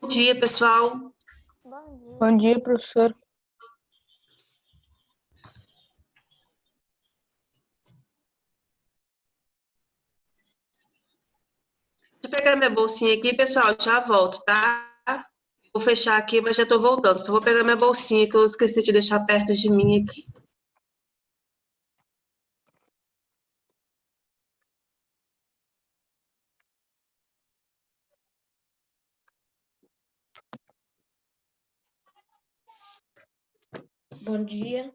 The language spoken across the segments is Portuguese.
Bom dia, pessoal. Bom dia. Bom dia, professor. Deixa eu pegar minha bolsinha aqui, pessoal, já volto, tá? Vou fechar aqui, mas já tô voltando. Só vou pegar minha bolsinha que eu esqueci de deixar perto de mim aqui. Bom dia.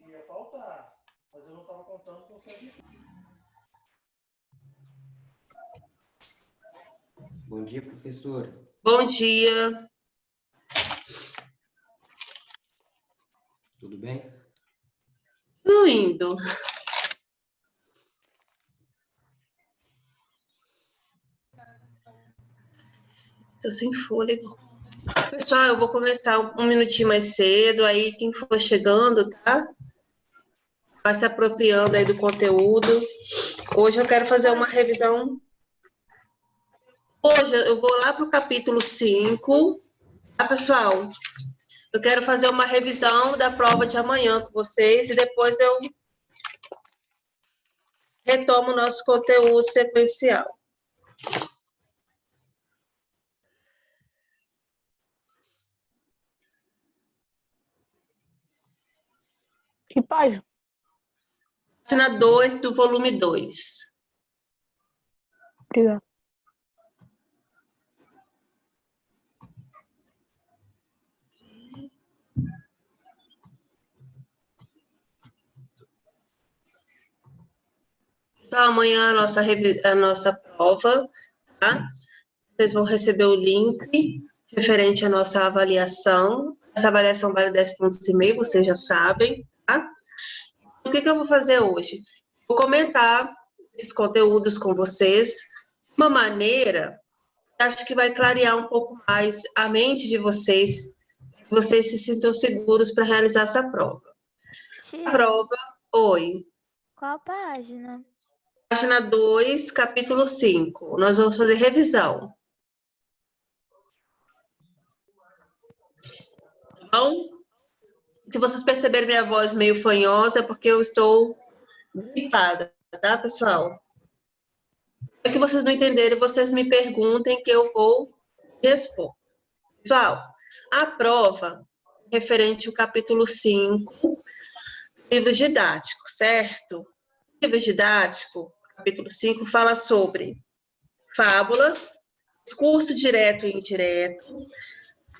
Ia faltar, mas eu não estava contando com você. Bom dia, professor. Bom dia. Tudo bem? Tô indo. Tô sem fôlego. Pessoal, eu vou começar um minutinho mais cedo, aí quem for chegando, tá? Vai se apropriando aí do conteúdo. Hoje eu quero fazer uma revisão. Hoje eu vou lá pro capítulo 5, tá, pessoal? Eu quero fazer uma revisão da prova de amanhã com vocês e depois eu retomo o nosso conteúdo sequencial. Que página? Página 2 do volume 2. Obrigado. Então, amanhã a nossa prova, tá? Vocês vão receber o link referente à nossa avaliação. Essa avaliação vale 10,5 pontos, vocês já sabem, tá? O que eu vou fazer hoje? Vou comentar esses conteúdos com vocês de uma maneira que acho que vai clarear um pouco mais a mente de vocês, que vocês se sintam seguros para realizar essa prova. A Tia, prova, oi. qual página? Página 2, capítulo 5. Nós vamos fazer revisão. Então, se vocês perceberem minha voz meio fanhosa, é porque eu estou gripada, tá, pessoal? É que vocês não entenderem, vocês me perguntem que eu vou expor. Pessoal, a prova referente ao capítulo 5, livro didático, certo? O livro didático, capítulo 5, fala sobre fábulas, discurso direto e indireto,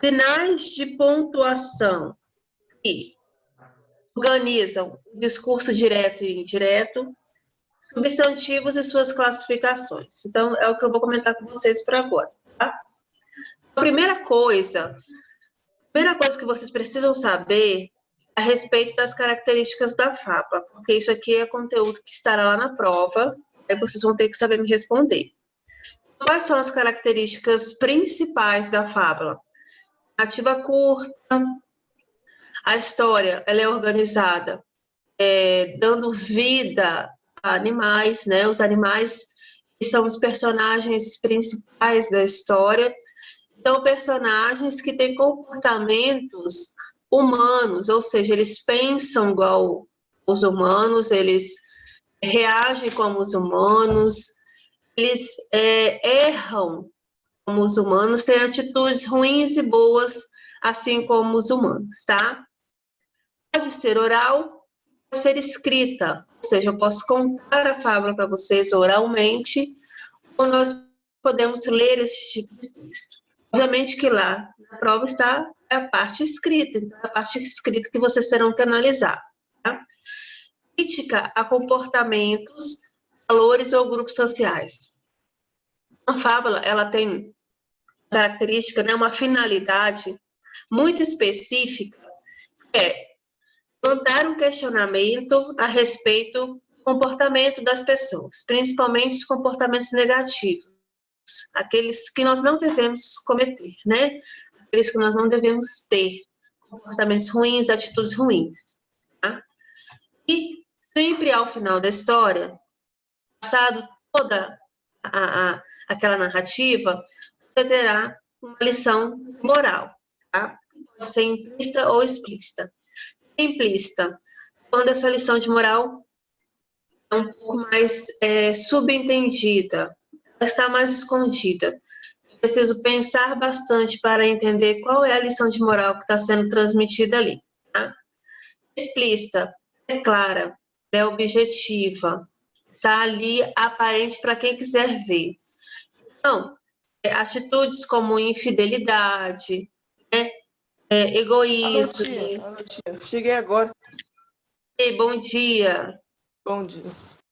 sinais de pontuação que organizam o discurso direto e indireto, substantivos e suas classificações. Então, é o que eu vou comentar com vocês por agora, tá? A primeira coisa que vocês precisam saber é a respeito das características da fábula, porque isso aqui é conteúdo que estará lá na prova, aí vocês vão ter que saber me responder. Quais são as características principais da fábula? Narrativa curta, a história ela é organizada dando vida a animais, né? Os animais são os personagens principais da história. São personagens que têm comportamentos humanos, ou seja, eles pensam igual os humanos, eles reagem como os humanos, eles erram como os humanos, têm atitudes ruins e boas, assim como os humanos, tá? Pode ser oral, pode ser escrita, ou seja, eu posso contar a fábula para vocês oralmente, ou nós podemos ler esse tipo de texto. Obviamente que lá na prova está a parte escrita, então é a parte escrita que vocês terão que analisar, tá? Crítica a comportamentos, valores ou grupos sociais. A fábula, ela tem característica, né, uma finalidade muito específica, que é levantar um questionamento a respeito do comportamento das pessoas, principalmente os comportamentos negativos, aqueles que nós não devemos cometer, né? Aqueles que nós não devemos ter, comportamentos ruins, atitudes ruins, tá? E sempre ao final da história, passado toda aquela narrativa, você terá uma lição moral, tá? Pode ser implícita ou explícita. Implícita, quando essa lição de moral é um pouco mais subentendida, ela está mais escondida. Eu preciso pensar bastante para entender qual é a lição de moral que está sendo transmitida ali, tá? Explícita, é clara, é objetiva, está ali aparente para quem quiser ver. Então, atitudes como infidelidade, né, egoísmo. Alô, tia. Cheguei agora. Ei, bom dia. Bom dia.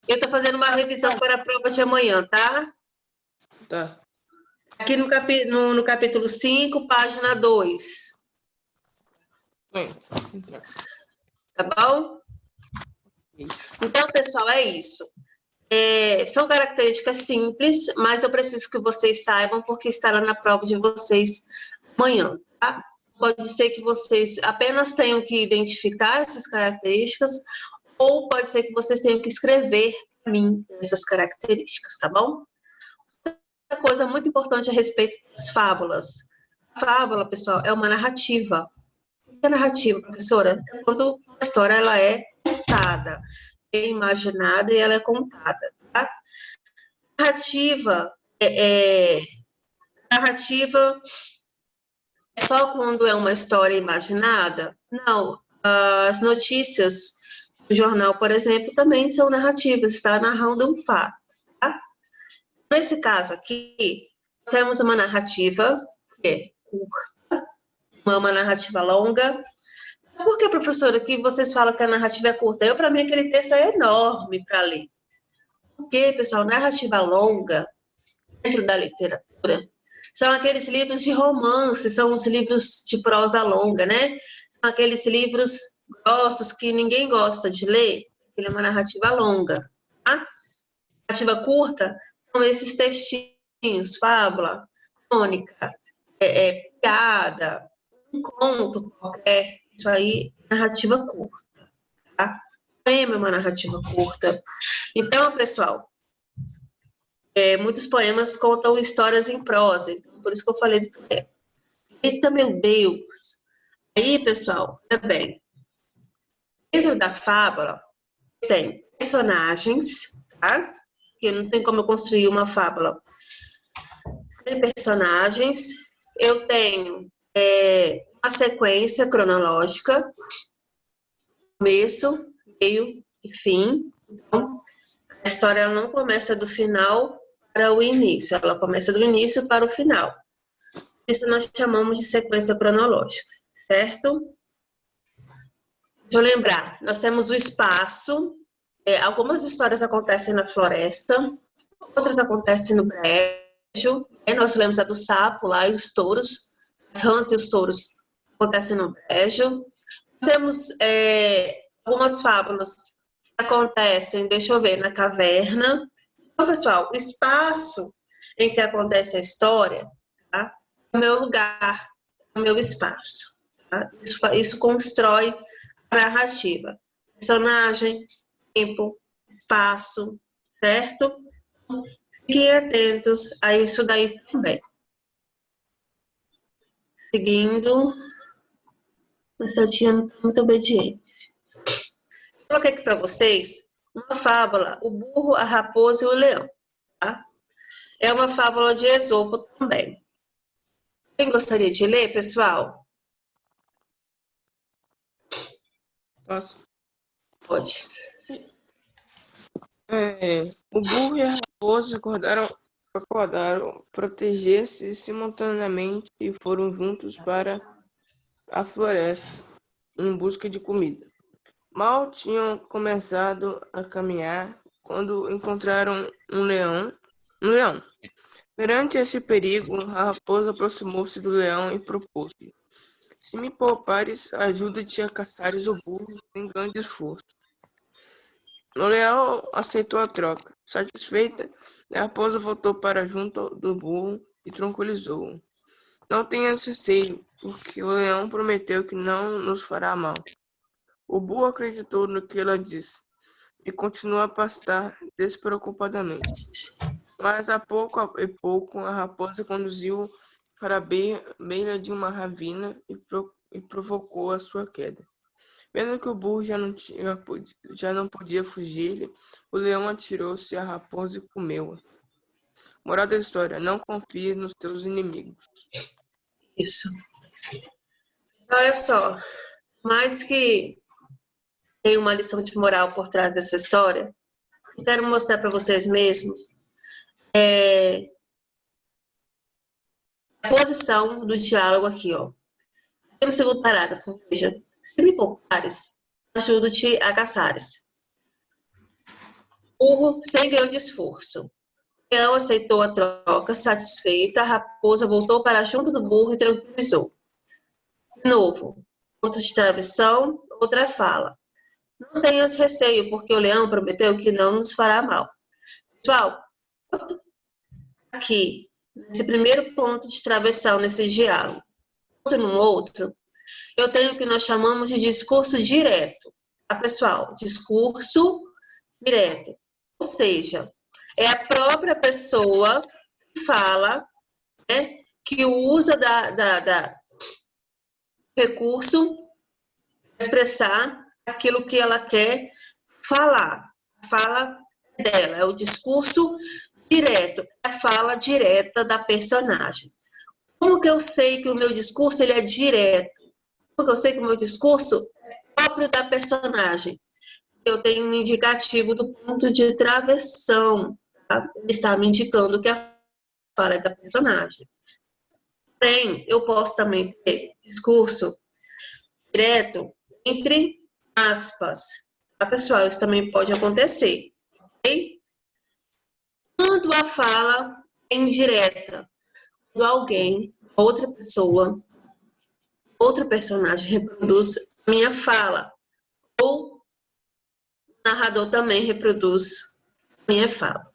Eu estou fazendo uma revisão para a prova de amanhã, tá? Tá. Aqui no capítulo 5, página 2. Tá bom? Então, pessoal, é isso. São características simples, mas eu preciso que vocês saibam, porque estará na prova de vocês amanhã, tá? Pode ser que vocês apenas tenham que identificar essas características, ou pode ser que vocês tenham que escrever para mim essas características, tá bom? Outra coisa muito importante a respeito das fábulas. A fábula, pessoal, é uma narrativa. O que é narrativa, professora? É quando a história ela é contada, é imaginada e ela é contada, tá? Narrativa narrativa só quando é uma história imaginada? Não. As notícias do jornal, por exemplo, também são narrativas, está narrando um fato, tá? Nesse caso aqui, temos uma narrativa que é curta, uma narrativa longa. Mas por que, professora, que vocês falam que a narrativa é curta? Para mim, aquele texto é enorme para ler. Porque, pessoal, narrativa longa, dentro da literatura, são aqueles livros de romance, são os livros de prosa longa, né? São aqueles livros grossos que ninguém gosta de ler, ele é uma narrativa longa, tá? Narrativa curta são esses textinhos, fábula, crônica, piada, um conto qualquer, isso aí é narrativa curta, tá? Poema é uma narrativa curta. Então, pessoal, muitos poemas contam histórias em prosa, então, por isso que eu falei do poema. Eita, meu Deus! Aí, pessoal, também, dentro da fábula, tem personagens, tá? Porque não tem como eu construir uma fábula. Tem personagens, eu tenho uma sequência cronológica, começo, meio e fim. Então, a história ela não começa do final para o início, ela começa do início para o final. Isso nós chamamos de sequência cronológica, certo? Deixa eu lembrar, nós temos o espaço, algumas histórias acontecem na floresta, outras acontecem no brejo, nós lemos a do sapo lá e os touros, as rãs e os touros acontecem no brejo. Temos algumas fábulas que acontecem, deixa eu ver, na caverna. Então, pessoal, o espaço em que acontece a história, tá? É o meu lugar, é o meu espaço. Tá? Isso constrói a narrativa. Personagem, tempo, espaço, certo? Fiquem atentos a isso daí também. Seguindo, a Tatiana está muito obediente. Eu coloquei aqui para vocês uma fábula, o burro, a raposa e o leão. Tá? É uma fábula de Esopo também. Quem gostaria de ler, pessoal? Posso? Pode. O burro e a raposa acordaram proteger-se simultaneamente e foram juntos para a floresta em busca de comida. Mal tinham começado a caminhar quando encontraram um leão. Perante esse perigo, a raposa aproximou-se do leão e propôs-lhe: Se me poupares, ajuda-te a caçares o burro sem grande esforço. O leão aceitou a troca. Satisfeita, a raposa voltou para junto do burro e tranquilizou-o. Não tenhas receio, porque o leão prometeu que não nos fará mal. O burro acreditou no que ela disse e continuou a pastar despreocupadamente. Mas a pouco e pouco a raposa conduziu para a beira de uma ravina e provocou a sua queda. Vendo que o burro já não podia fugir, o leão atirou-se à raposa e comeu-a. Moral da história: não confie nos teus inimigos. Isso. Olha só, mais que tem uma lição de moral por trás dessa história, eu quero mostrar para vocês mesmos a posição do diálogo aqui, ó. No segundo parágrafo, veja, se me poupares, ajudo-te a caçares. Burro sem grande esforço. O leão aceitou a troca, satisfeita, a raposa voltou para junto do burro e tranquilizou. De novo, ponto de travessão, outra fala. Não tenhas receio, porque o leão prometeu que não nos fará mal. Pessoal, aqui, nesse primeiro ponto de travessão, nesse diálogo, no outro, eu tenho o que nós chamamos de discurso direto. Tá, pessoal? Discurso direto. Ou seja, é a própria pessoa que fala, né, que usa da recurso para expressar aquilo que ela quer falar. A fala dela é o discurso direto, é a fala direta da personagem. Como que eu sei que o meu discurso ele é direto? Como que eu sei que o meu discurso é próprio da personagem? Eu tenho um indicativo do ponto de travessão. Tá? Ele está me indicando que a fala é da personagem. Porém, eu posso também ter discurso direto entre aspas. Tá, pessoal? Isso também pode acontecer. Ok? Quando a fala é indireta, quando alguém, outra pessoa, outro personagem reproduz a minha fala, ou o narrador também reproduz a minha fala.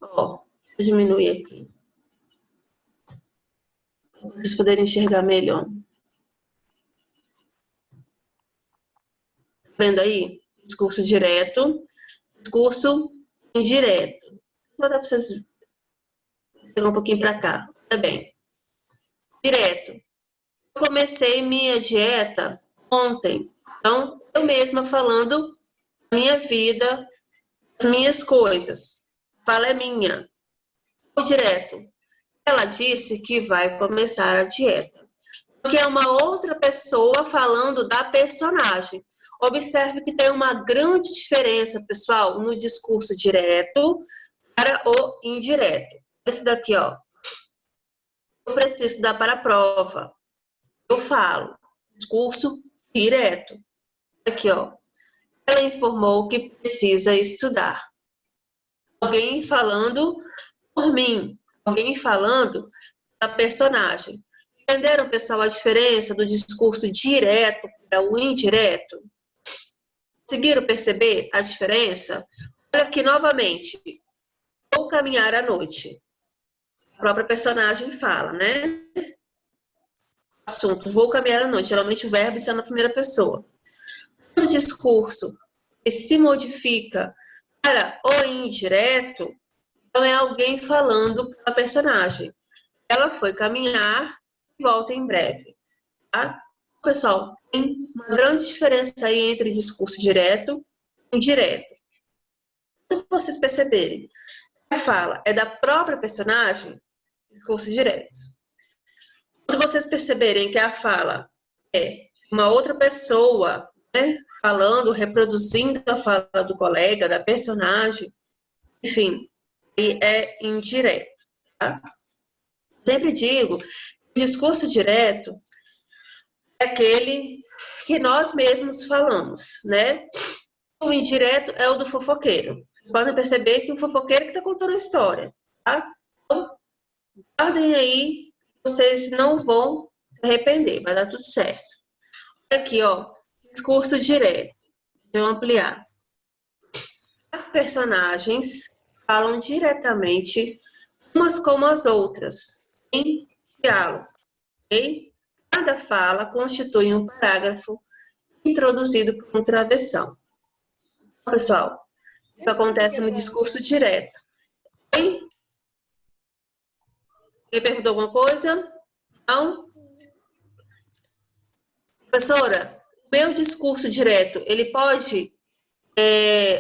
Ó, deixa eu diminuir aqui. Para vocês poderem enxergar melhor. Tá vendo aí? Discurso direto, discurso indireto. Vou dar para vocês pegar um pouquinho para cá. Tá bem. Direto. Eu comecei minha dieta ontem. Então, eu mesma falando da minha vida, as minhas coisas. Fala é minha. O direto. Ela disse que vai começar a dieta. Porque é uma outra pessoa falando da personagem. Observe que tem uma grande diferença, pessoal, no discurso direto para o indireto. Esse daqui, ó. Eu preciso dar para a prova. Eu falo. Discurso direto. Aqui, ó. Ela informou que precisa estudar. Alguém falando por mim. Alguém falando da personagem. Entenderam, pessoal, a diferença do discurso direto para o indireto? Conseguiram perceber a diferença? Olha aqui novamente. Vou caminhar à noite. A própria personagem fala, né? Assunto, vou caminhar à noite. Geralmente o verbo está na primeira pessoa. O discurso que se modifica para o indireto, então é alguém falando para a personagem. Ela foi caminhar e volta em breve. Tá? Pessoal, tem uma grande diferença aí entre discurso direto e indireto. Então, vocês perceberem, a fala é da própria personagem, discurso direto. Quando vocês perceberem que a fala é uma outra pessoa, né, falando, reproduzindo a fala do colega, da personagem, enfim, aí é indireto, tá? Sempre digo, o discurso direto é aquele que nós mesmos falamos, né? O indireto é o do fofoqueiro. Vocês podem perceber que o fofoqueiro que está contando a história, tá? Então, guardem aí, vocês não vão se arrepender, vai dar tudo certo. Aqui, ó, discurso direto. Deixa eu ampliar. As personagens falam diretamente umas com as outras, em diálogo, ok? Cada fala constitui um parágrafo introduzido por um travessão. Então, pessoal, isso acontece no discurso direto. Ok? Alguém perguntou alguma coisa? Não? Professora, o meu discurso direto, ele pode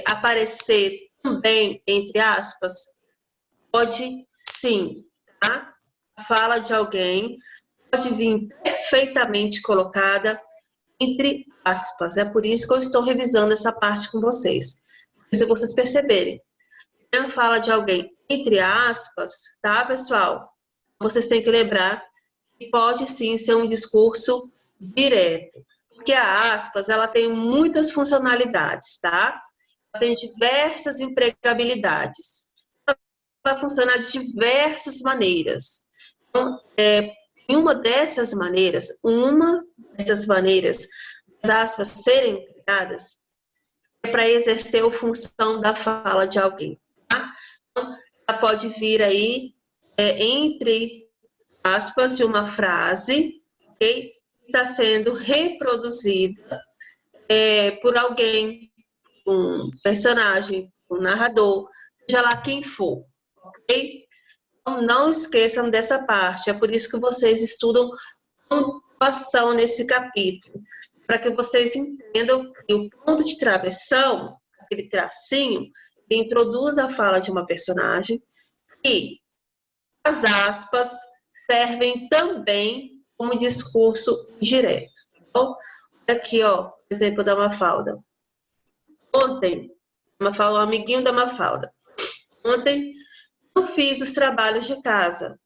aparecer também, entre aspas? Pode sim, tá? A fala de alguém pode vir perfeitamente colocada entre aspas. É por isso que eu estou revisando essa parte com vocês. Se vocês perceberem, a fala de alguém entre aspas, tá, pessoal? Vocês têm que lembrar que pode sim ser um discurso direto. Porque a aspas, ela tem muitas funcionalidades, tá? Ela tem diversas empregabilidades. Ela vai funcionar de diversas maneiras. Então, em uma dessas maneiras, as aspas serem empregadas, é para exercer a função da fala de alguém, tá? Então, ela pode vir aí entre aspas de uma frase, ok? Está sendo reproduzida por alguém, um personagem, um narrador, seja lá quem for, ok? Então, não esqueçam dessa parte, é por isso que vocês estudam pontuação nesse capítulo, para que vocês entendam que o ponto de travessão, aquele tracinho, que introduz a fala de uma personagem, e as aspas servem também como discurso indireto. Então, aqui, ó, exemplo da Mafalda. Ontem, Mafalda, um amiguinho da Mafalda. Ontem, não fiz os trabalhos de casa.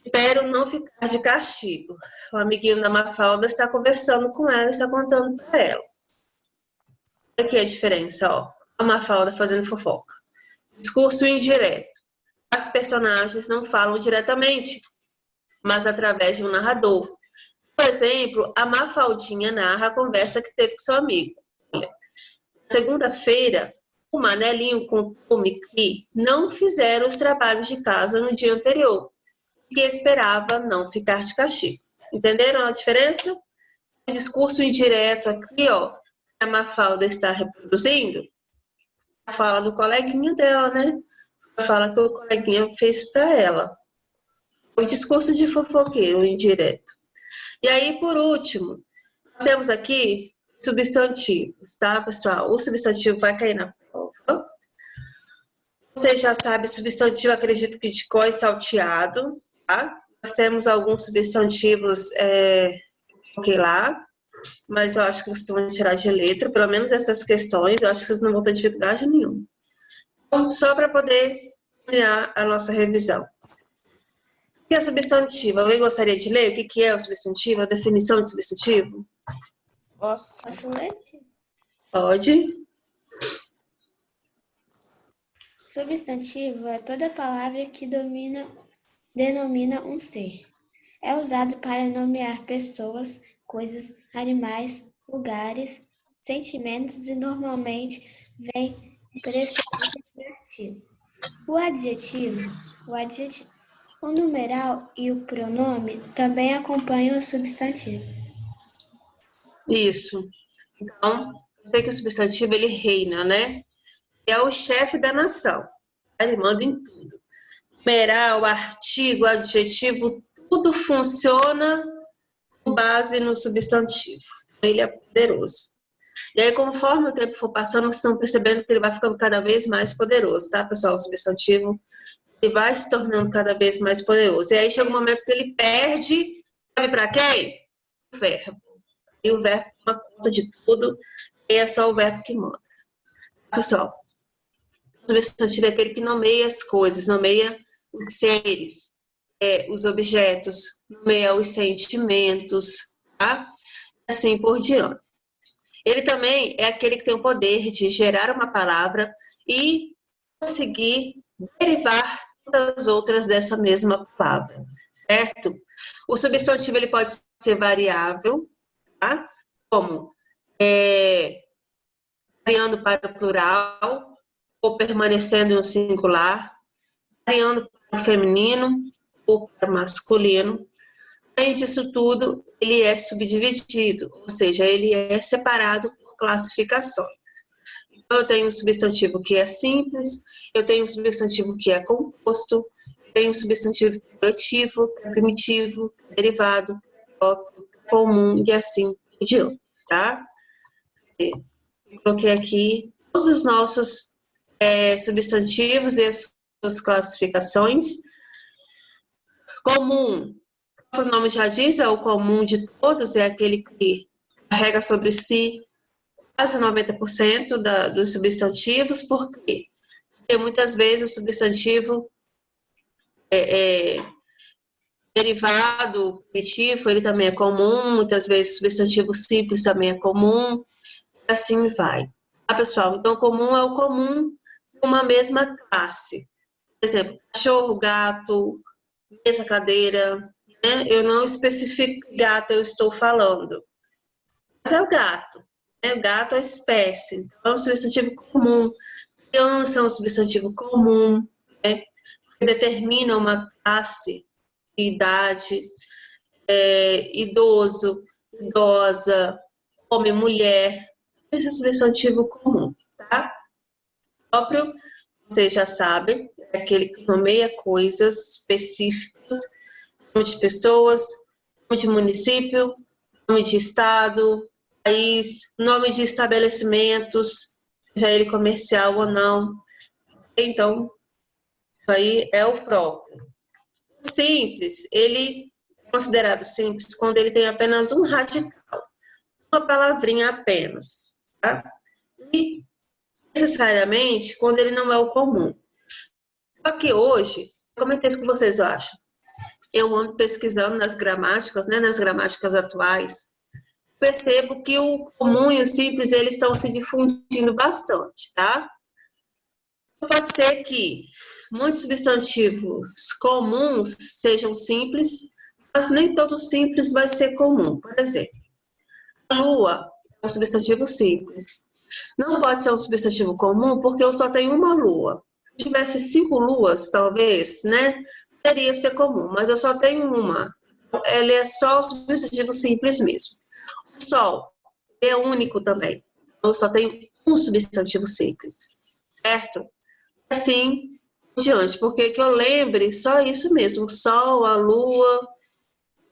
Espero não ficar de castigo. O amiguinho da Mafalda está conversando com ela, está contando para ela. Aqui a diferença, ó. A Mafalda fazendo fofoca. Discurso indireto. As personagens não falam diretamente, mas através de um narrador. Por exemplo, a Mafaldinha narra a conversa que teve com seu amigo. Olha, segunda-feira, o Manelinho contou-me que não fizeram os trabalhos de casa no dia anterior, que esperava não ficar de castigo. Entenderam a diferença? O discurso indireto aqui, ó, a Mafalda está reproduzindo a fala do coleguinha dela, né? A fala que o coleguinha fez para ela. O discurso de fofoqueiro indireto. E aí, por último, nós temos aqui substantivo, tá, pessoal? O substantivo vai cair na prova. Você já sabe, substantivo, acredito que de cor e salteado, tá? Nós temos alguns substantivos, coloquei lá, mas eu acho que vocês vão tirar de letra, pelo menos essas questões, eu acho que vocês não vão ter dificuldade nenhuma. Então, só para poder ganhar a nossa revisão. O que é substantivo? Alguém gostaria de ler o que é o substantivo, a definição de substantivo? Posso? Posso ler? Pode. Substantivo é toda palavra que denomina um ser. É usado para nomear pessoas, coisas, animais, lugares, sentimentos e normalmente vem precedente de artigo. O adjetivo, o numeral e o pronome também acompanham o substantivo. Isso. Então, sei que o substantivo, ele reina, né? É o chefe da nação. Ele manda em tudo. Numeral, artigo, adjetivo, tudo funciona com base no substantivo. Ele é poderoso. E aí, conforme o tempo for passando, vocês estão percebendo que ele vai ficando cada vez mais poderoso, tá, pessoal? O substantivo, ele vai se tornando cada vez mais poderoso. E aí chega um momento que ele perde, sabe para quem? O verbo. E o verbo toma conta de tudo, e é só o verbo que manda. Pessoal, o substantivo é aquele que nomeia as coisas, nomeia os seres, os objetos, nomeia os sentimentos, tá? Assim por diante. Ele também é aquele que tem o poder de gerar uma palavra e conseguir derivar todas as outras dessa mesma palavra, certo? O substantivo ele pode ser variável, tá? Como variando para o plural ou permanecendo no singular, variando para o feminino ou para o masculino. Além disso tudo, ele é subdividido, ou seja, ele é separado por classificações. Então, eu tenho um substantivo que é simples, eu tenho um substantivo que é composto, eu tenho um substantivo coletivo, que é primitivo, derivado, próprio, comum e assim por diante, tá? Eu coloquei aqui todos os nossos substantivos e as suas classificações. Comum, o nome já diz, é o comum de todos, é aquele que carrega sobre si quase 90% dos substantivos, porque muitas vezes o substantivo derivado, primitivo, ele também é comum, muitas vezes o substantivo simples também é comum, e assim vai. Tá, pessoal? Então, comum é o comum de uma mesma classe. Por exemplo, cachorro, gato, mesa, cadeira, né? Eu não especifico que gato eu estou falando, mas é o gato. Né? O gato é a espécie, então é um substantivo comum. Criança é um substantivo comum, né? Que determina uma classe de idade, idoso, idosa, homem, mulher. Esse é substantivo comum, tá? O próprio, vocês já sabem, é aquele que nomeia coisas específicas, nome de pessoas, nome de município, nome de estado, país, nome de estabelecimentos, seja ele comercial ou não. Então, isso aí é o próprio. O simples, ele é considerado simples quando ele tem apenas um radical, uma palavrinha apenas, tá? E, necessariamente, quando ele não é o comum. Só que hoje, comentei isso com vocês, eu acho, eu ando pesquisando nas gramáticas, né, nas gramáticas atuais, percebo que o comum e o simples, eles estão se difundindo bastante, tá? Pode ser que muitos substantivos comuns sejam simples, mas nem todo simples vai ser comum. Por exemplo, a lua é um substantivo simples. Não pode ser um substantivo comum porque eu só tenho uma lua. Se tivesse 5 luas, talvez, né? Poderia ser comum, mas eu só tenho uma. Ele é só o substantivo simples mesmo. O sol é único também. Eu só tenho um substantivo simples, certo? Assim, diante, porque que eu lembre só isso mesmo, o sol, a lua,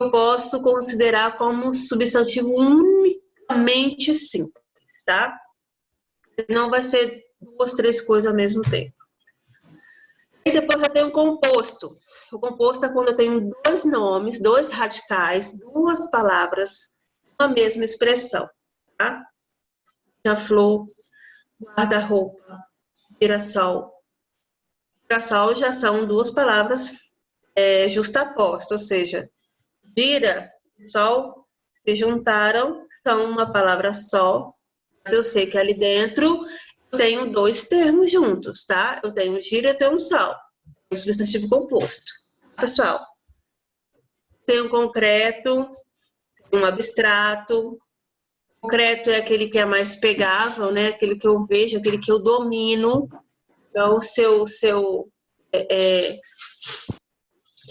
eu posso considerar como um substantivo unicamente simples, tá? Não vai ser 2, 3 coisas ao mesmo tempo. E depois eu tenho um composto. O composto é quando eu tenho 2 nomes, 2 radicais, 2 palavras, uma mesma expressão, tá? Flor, guarda-roupa, girassol. Girassol já são 2 palavras justapostas, ou seja, gira e sol se juntaram, são uma palavra só, mas eu sei que ali dentro eu tenho 2 termos juntos, tá? Eu tenho gira e tenho sol, um substantivo composto. Pessoal, tem um concreto, um abstrato. O concreto é aquele que é mais pegável, né? Aquele que eu vejo, aquele que eu domino. Então, se eu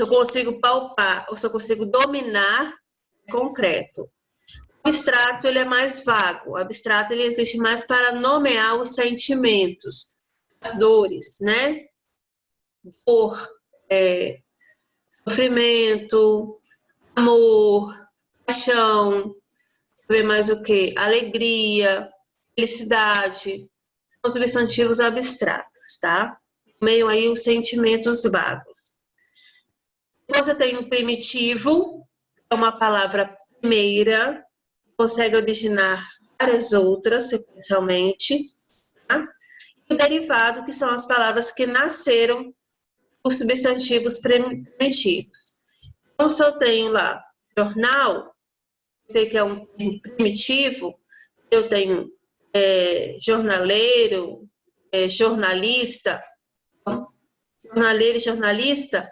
consigo palpar, ou se eu consigo dominar, é concreto. O abstrato, ele é mais vago. O abstrato, ele existe mais para nomear os sentimentos, as dores, né? Dor, sofrimento, amor, paixão, ver mais o quê? Alegria, felicidade, são substantivos abstratos, tá? Meio aí os sentimentos vagos. Você tem um primitivo, é uma palavra primeira, consegue originar várias outras sequencialmente, tá? E o derivado, que são as palavras que nasceram dos substantivos primitivos. Então, se eu tenho lá jornal, sei que é um termo primitivo, eu tenho jornaleiro, jornalista. Então, jornaleiro e jornalista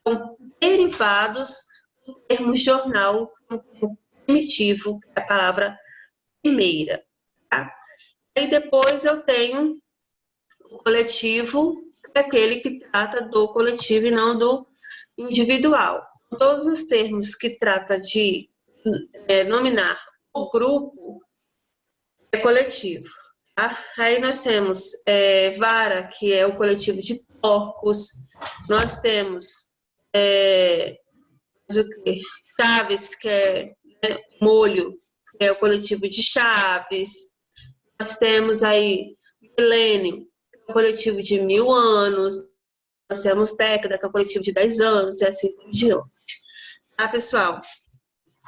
são derivados do termo jornal, um termo primitivo, que é a palavra primeira. Tá? E depois eu tenho o coletivo, que é aquele que trata do coletivo e não do individual. Todos os termos que trata de nominar o grupo é coletivo. Tá? Aí nós temos vara, que é o coletivo de porcos, nós temos chaves, que é molho, que é o coletivo de chaves, nós temos aí milênio, que é o coletivo de 1000 anos, nós temos década, que é o coletivo de 10 anos, e assim por diante. Tá, pessoal?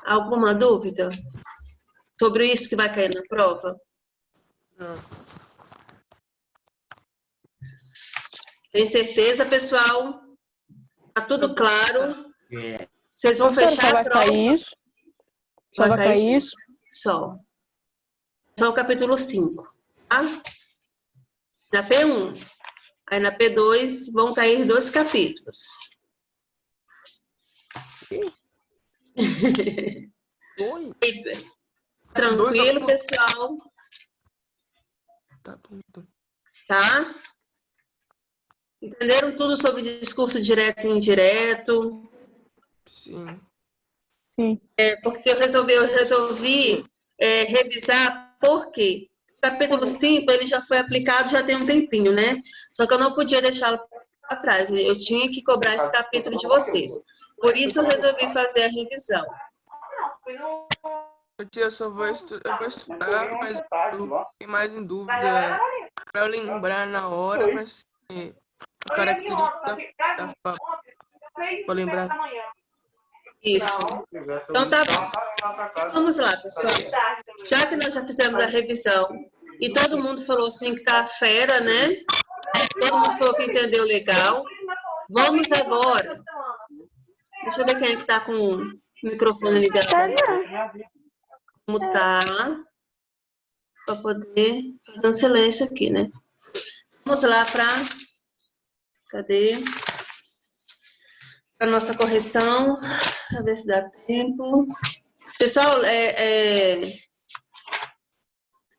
Alguma dúvida sobre isso que vai cair na prova? Não. Tem certeza, pessoal? Tá tudo claro? Vocês vão Professora, fechar só a vai prova? cair isso? Só vai cair isso? Só. Só o capítulo 5, tá? Na P1. Aí na P2 vão cair 2 capítulos. Oi? Tranquilo, pessoal? Tá bom. Tá? Entenderam tudo sobre discurso direto e indireto? Sim. Sim. Porque eu resolvi revisar, por quê? O capítulo 5, ele já foi aplicado, já tem um tempinho, né? Só que eu não podia deixá-lo para trás, eu tinha que cobrar esse capítulo de vocês. Por isso eu resolvi fazer a revisão. Tia, eu só vou estudar, mas eu fiquei mais em dúvida. Para eu lembrar na hora, vai ser a característica da fala. Vou lembrar. Isso. Então tá bom. Vamos lá, pessoal. Já que nós já fizemos a revisão e todo mundo falou assim que tá fera, né? Todo mundo falou que entendeu legal. Vamos agora. Deixa eu ver quem é que tá com o microfone ligado. Mutar. Para poder fazer um silêncio aqui, né? Vamos lá para... Cadê? Para nossa correção. Para ver se dá tempo. Pessoal,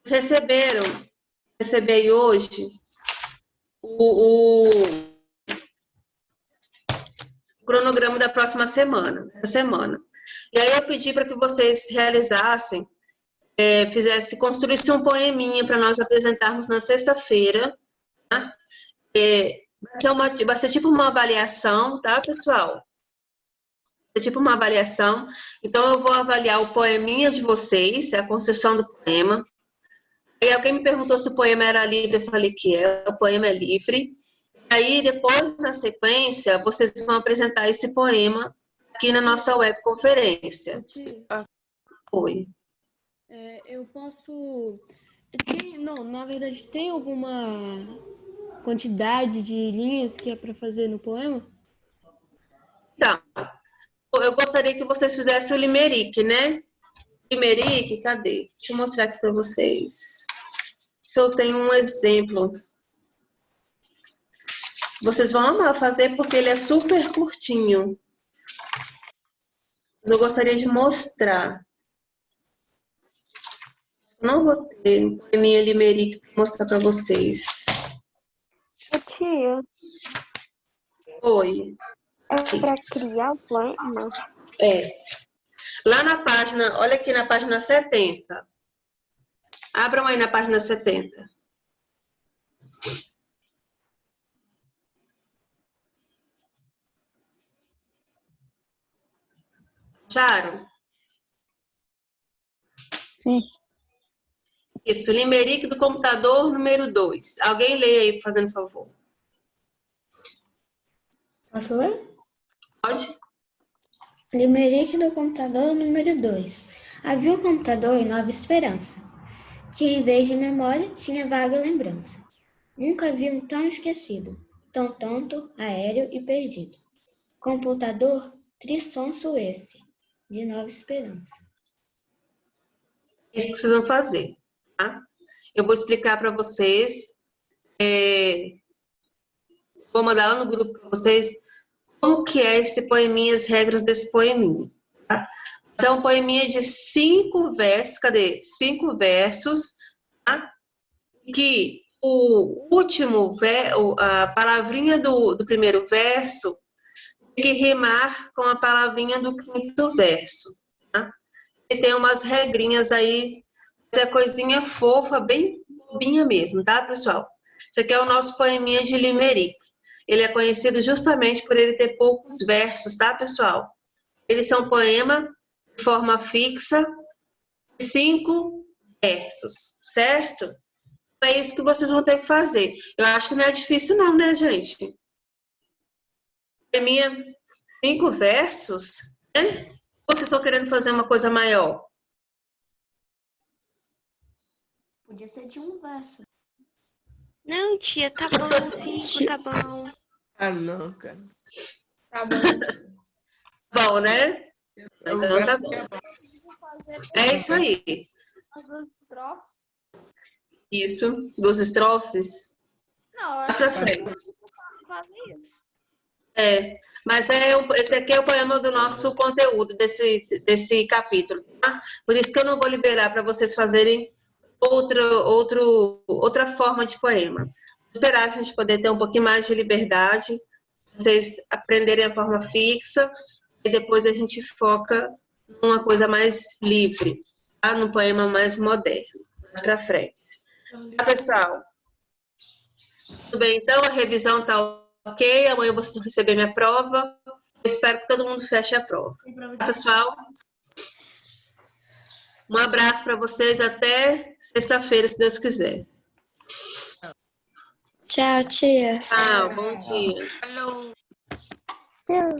vocês recebi hoje o cronograma da próxima semana, E aí eu pedi para que vocês realizassem, construíssem um poeminha para nós apresentarmos na sexta-feira, tá? Vai ser tipo uma avaliação, tá, pessoal? Vai ser tipo uma avaliação. Então, eu vou avaliar o poeminha de vocês, a construção do poema. Aí alguém me perguntou se o poema era livre, eu falei que o poema é livre. Aí, depois, na sequência, vocês vão apresentar esse poema aqui na nossa webconferência. Oi. Eu posso... Não, na verdade, tem alguma quantidade de linhas que é para fazer no poema? Então, eu gostaria que vocês fizessem o limerick, né? Limerick, cadê? Deixa eu mostrar aqui para vocês. Se eu tenho um exemplo. Vocês vão amar fazer porque ele é super curtinho. Mas eu gostaria de mostrar. Não vou ter um poeminha limerick para mostrar para vocês. Tia, Oi. é para criar o poema? Lá na página, olha aqui na página 70. Abram aí na página 70. Acharam? Sim. Isso, limerick do computador número 2. Alguém lê aí, fazendo favor. Posso ler? Pode? Limerick do computador número 2. Havia um computador em Nova Esperança, que em vez de memória tinha vaga lembrança. Nunca vi um tão esquecido, tão tonto, aéreo e perdido. Computador trissonso esse, de Nova Esperança. É isso que vocês vão fazer, tá? Eu vou explicar para vocês, vou mandar lá no grupo para vocês como que é esse poeminha, as regras desse poeminha, tá? É um poeminha de 5 versos, 5 versos, tá? Que o último, a palavrinha do primeiro verso tem que rimar com a palavrinha do quinto verso, tá? E tem umas regrinhas aí, é coisinha fofa, bem bobinha mesmo, tá, pessoal? Isso aqui é o nosso poeminha de Limerick. Ele é conhecido justamente por ele ter poucos versos, tá, pessoal? Ele é um poema de forma fixa, 5 versos, certo? É isso que vocês vão ter que fazer. Eu acho que não é difícil não, né, gente? Poeminha 5 versos, né? Ou vocês estão querendo fazer uma coisa maior? Podia ser de um verso. Não, tia, tá bom, 5, tá bom. Ah, não, cara. Tá bom. Bom, né? Então tá bom. É isso aí. As duas estrofes? Isso, 2 estrofes. Não, Mais pra frente. fazer isso. Mas esse aqui é o poema do nosso conteúdo, desse capítulo, tá? Por isso que eu não vou liberar para vocês fazerem outra forma de poema. Vou esperar a gente poder ter um pouquinho mais de liberdade, vocês aprenderem a forma fixa, e depois a gente foca numa coisa mais livre, tá? Num poema mais moderno, mais para frente. Tá, pessoal? Tudo bem, então? A revisão tá ok, amanhã vocês vão receber minha prova. Eu espero que todo mundo feche a prova. Tá, pessoal? Um abraço para vocês, até sexta-feira, se Deus quiser. Tchau, tia. Tchau, bom dia. Hello. Tchau.